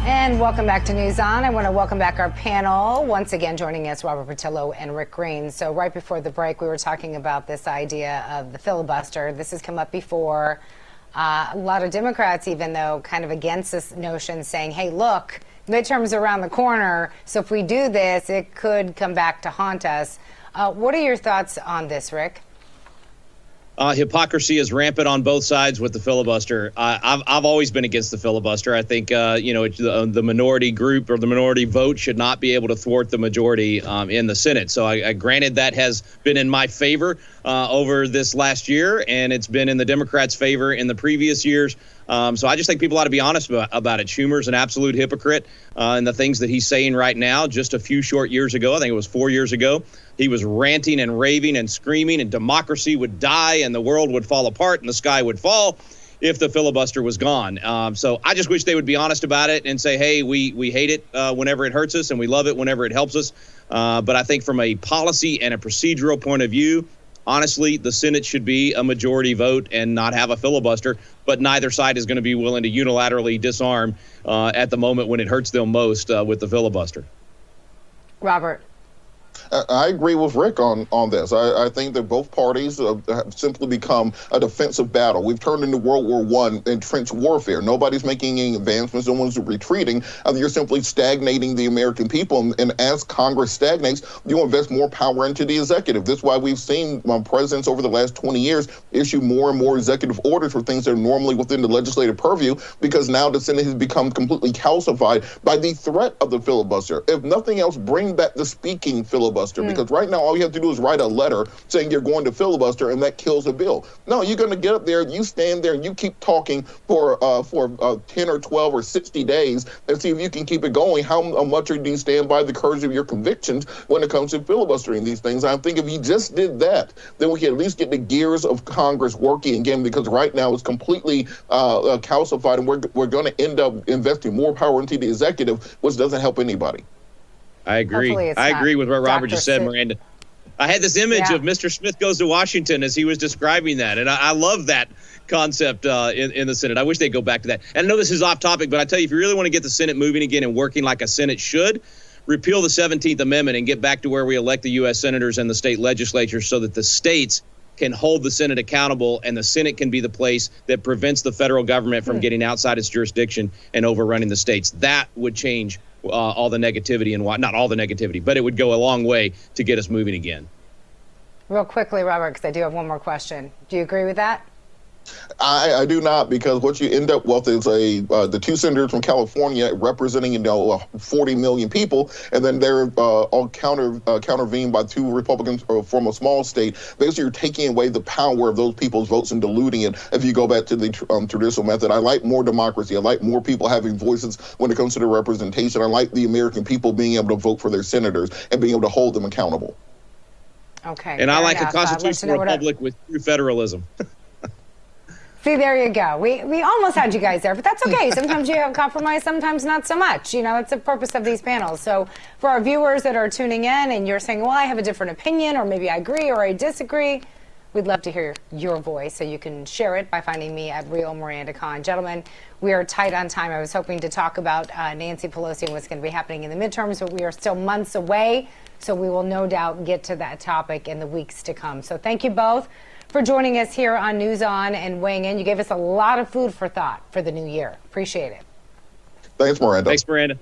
And welcome back to News On. I want to welcome back our panel. Once again, joining us, Robert Patillo and Rick Green. So right before the break, we were talking about this idea of the filibuster. This has come up before. A lot of Democrats, even though kind of against this notion, saying, hey, look, midterms are around the corner. So if we do this, it could come back to haunt us. What are your thoughts on this, Rick? Hypocrisy is rampant on both sides with the filibuster. I've always been against the filibuster. I think, the minority group or the minority vote should not be able to thwart the majority in the Senate. So I granted that has been in my favor over this last year, and it's been in the Democrats' favor in the previous years. So I just think people ought to be honest about it. Schumer's an absolute hypocrite in the things that he's saying right now. Just a few short years ago, I think it was 4 years ago, he was ranting and raving and screaming and democracy would die and the world would fall apart and the sky would fall if the filibuster was gone. So I just wish they would be honest about it and say, hey, we hate it whenever it hurts us and we love it whenever it helps us. But I think from a policy and a procedural point of view, honestly, the Senate should be a majority vote and not have a filibuster, but neither side is going to be willing to unilaterally disarm at the moment when it hurts them most with the filibuster. Robert. I agree with Rick on this. I think that both parties have simply become a defensive battle. We've turned into World War I in trench warfare. Nobody's making any advancements. No one's retreating. You're simply stagnating the American people. And as Congress stagnates, you invest more power into the executive. That's why we've seen presidents over the last 20 years issue more and more executive orders for things that are normally within the legislative purview, because now the Senate has become completely calcified by the threat of the filibuster. If nothing else, bring back the speaking filibuster. Because right now all you have to do is write a letter saying you're going to filibuster, and that kills a bill. No, you're going to get up there, you stand there, and you keep talking for 10 or 12 or 60 days and see if you can keep it going. How much do you stand by the courage of your convictions when it comes to filibustering these things? I think if you just did that, then we can at least get the gears of Congress working again, because right now it's completely calcified, and we're going to end up investing more power into the executive, which doesn't help anybody. I agree. I agree with what Robert just said, Miranda. I had this image of Mr. Smith Goes to Washington as he was describing that, and I love that concept in the Senate. I wish they'd go back to that. And I know this is off topic, but I tell you, if you really want to get the Senate moving again and working like a Senate should, repeal the 17th Amendment and get back to where we elect the U.S. senators and the state legislatures so that the states can hold the Senate accountable, and the Senate can be the place that prevents the federal government from getting outside its jurisdiction and overrunning the states. That would change all the negativity and not all the negativity, but it would go a long way to get us moving again. Real quickly, Robert, because I do have one more question. Do you agree with that? I do not, because what you end up with is the two senators from California representing 40 million people, and then they're all countervened by two Republicans from a small state. Basically, you're taking away the power of those people's votes and diluting it. If you go back to the traditional method, I like more democracy. I like more people having voices when it comes to the representation. I like the American people being able to vote for their senators and being able to hold them accountable. Okay. And I like a constitutional republic with true federalism. See, there you go. We almost had you guys there, but that's okay. Sometimes you have compromise, sometimes not so much. You know, it's the purpose of these panels. So for our viewers that are tuning in and you're saying, well, I have a different opinion, or maybe I agree or I disagree, we'd love to hear your voice. So you can share it by finding me at Real Miranda Khan. Gentlemen, we are tight on time. I was hoping to talk about Nancy Pelosi and what's going to be happening in the midterms, but we are still months away. So we will no doubt get to that topic in the weeks to come. So thank you both for joining us here on News On and weighing in. You gave us a lot of food for thought for the new year. Appreciate it. Thanks, Miranda. Thanks, Miranda.